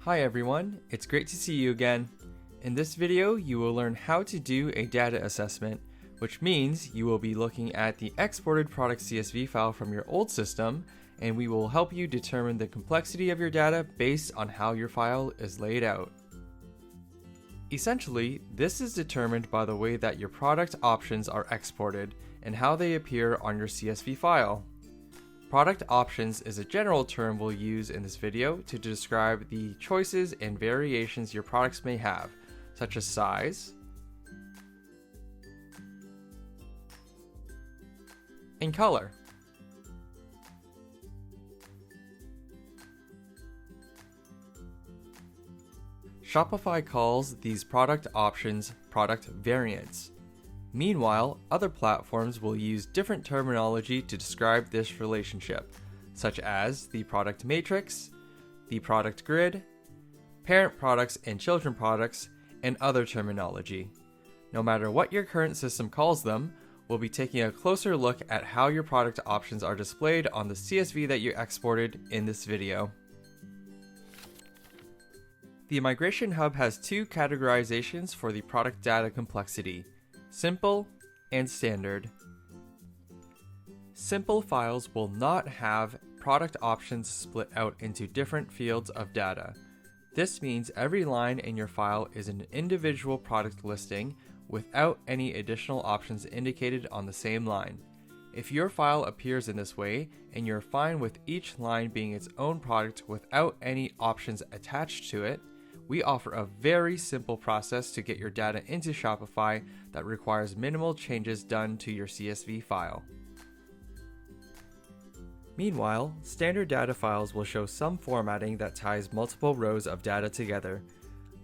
Hi everyone, it's great to see you again. In this video, you will learn how to do a data assessment, which means you will be looking at the exported Product CSV file from your old system, and we will help you determine the complexity of your data based on how your file is laid out. Essentially, this is determined by the way that your product options are exported and how they appear on your CSV file. Product options is a general term we'll use in this video to describe the choices and variations your products may have, such as size and color. Shopify calls these product options product variants. Meanwhile, other platforms will use different terminology to describe this relationship, such as the product matrix, the product grid, parent products and children products, and other terminology. No matter what your current system calls them, we'll be taking a closer look at how your product options are displayed on the CSV that you exported in this video. The Migration Hub has two categorizations for the product data complexity: simple and standard. Simple files will not have product options split out into different fields of data. This means every line in your file is an individual product listing without any additional options indicated on the same line. If your file appears in this way and you're fine with each line being its own product without any options attached to it, we offer a very simple process to get your data into Shopify that requires minimal changes done to your CSV file. Meanwhile, standard data files will show some formatting that ties multiple rows of data together.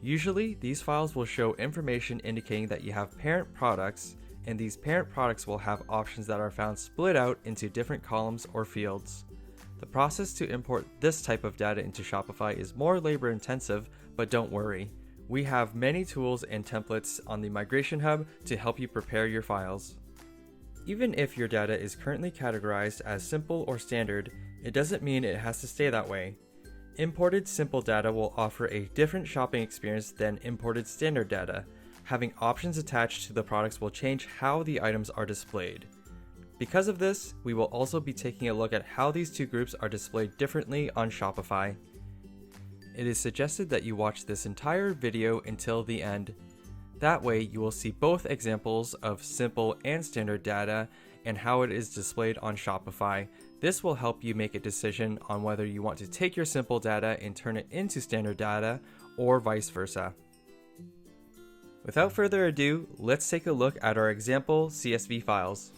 Usually, these files will show information indicating that you have parent products, and these parent products will have options that are found split out into different columns or fields. The process to import this type of data into Shopify is more labor intensive, but don't worry. We have many tools and templates on the Migration Hub to help you prepare your files. Even if your data is currently categorized as simple or standard, it doesn't mean it has to stay that way. Imported simple data will offer a different shopping experience than imported standard data. Having options attached to the products will change how the items are displayed. Because of this, we will also be taking a look at how these two groups are displayed differently on Shopify. It is suggested that you watch this entire video until the end. That way, you will see both examples of simple and standard data and how it is displayed on Shopify. This will help you make a decision on whether you want to take your simple data and turn it into standard data, or vice versa. Without further ado, let's take a look at our example CSV files.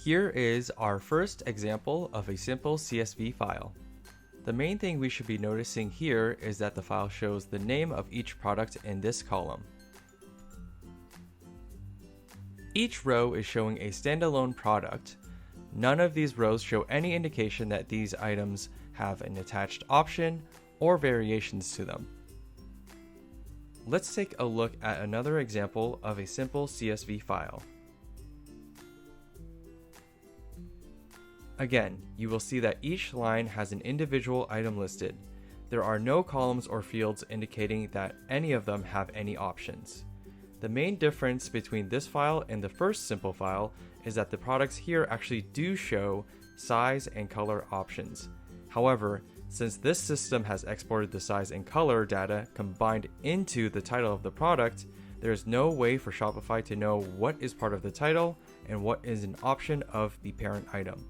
Here is our first example of a simple CSV file. The main thing we should be noticing here is that the file shows the name of each product in this column. Each row is showing a standalone product. None of these rows show any indication that these items have an attached option or variations to them. Let's take a look at another example of a simple CSV file. Again, you will see that each line has an individual item listed. There are no columns or fields indicating that any of them have any options. The main difference between this file and the first simple file is that the products here actually do show size and color options. However, since this system has exported the size and color data combined into the title of the product, there is no way for Shopify to know what is part of the title and what is an option of the parent item.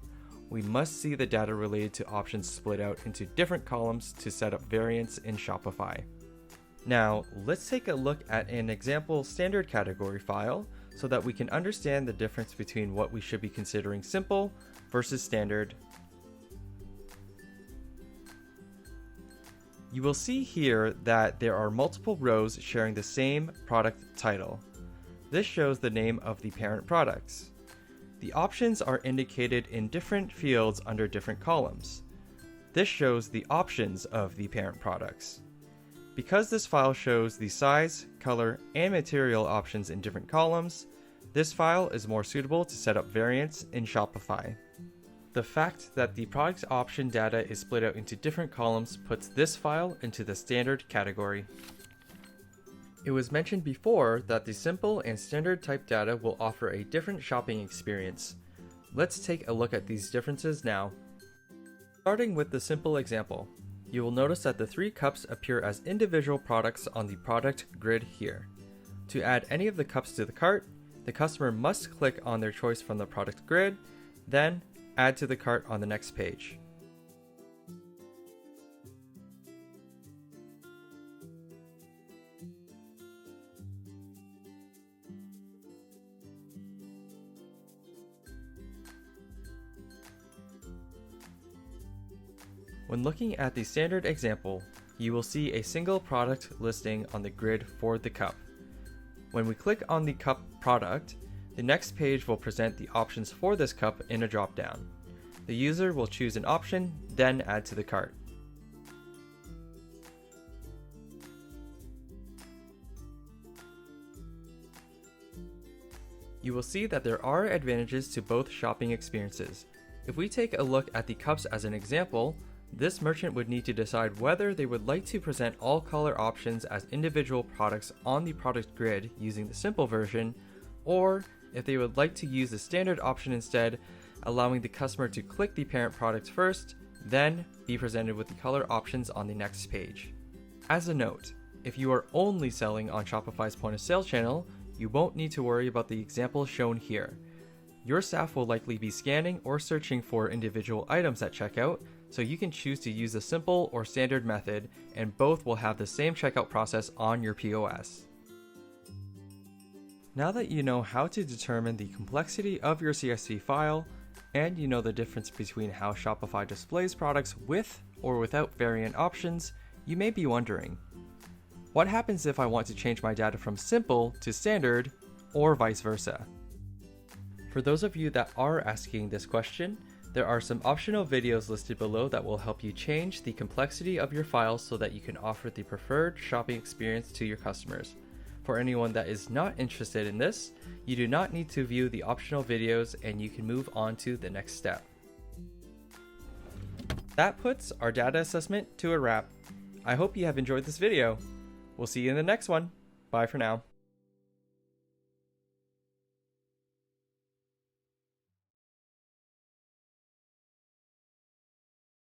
We must see the data related to options split out into different columns to set up variants in Shopify. Now, let's take a look at an example standard category file so that we can understand the difference between what we should be considering simple versus standard. You will see here that there are multiple rows sharing the same product title. This shows the name of the parent products. The options are indicated in different fields under different columns. This shows the options of the parent products. Because this file shows the size, color, and material options in different columns, this file is more suitable to set up variants in Shopify. The fact that the product option data is split out into different columns puts this file into the standard category. It was mentioned before that the simple and standard type data will offer a different shopping experience. Let's take a look at these differences now. Starting with the simple example, you will notice that the 3 cups appear as individual products on the product grid here. To add any of the cups to the cart, the customer must click on their choice from the product grid, then add to the cart on the next page. When looking at the standard example, you will see a single product listing on the grid for the cup. When we click on the cup product, the next page will present the options for this cup in a drop-down. The user will choose an option, then add to the cart. You will see that there are advantages to both shopping experiences. If we take a look at the cups as an example, this merchant would need to decide whether they would like to present all color options as individual products on the product grid using the simple version, or if they would like to use the standard option instead, allowing the customer to click the parent product first, then be presented with the color options on the next page. As a note, if you are only selling on Shopify's point of sale channel, you won't need to worry about the example shown here. Your staff will likely be scanning or searching for individual items at checkout, so you can choose to use the simple or standard method, and both will have the same checkout process on your POS. Now that you know how to determine the complexity of your CSV file, and you know the difference between how Shopify displays products with or without variant options, you may be wondering, what happens if I want to change my data from simple to standard, or vice versa? For those of you that are asking this question, there are some optional videos listed below that will help you change the complexity of your files so that you can offer the preferred shopping experience to your customers. For anyone that is not interested in this, you do not need to view the optional videos and you can move on to the next step. That puts our data assessment to a wrap. I hope you have enjoyed this video. We'll see you in the next one. Bye for now.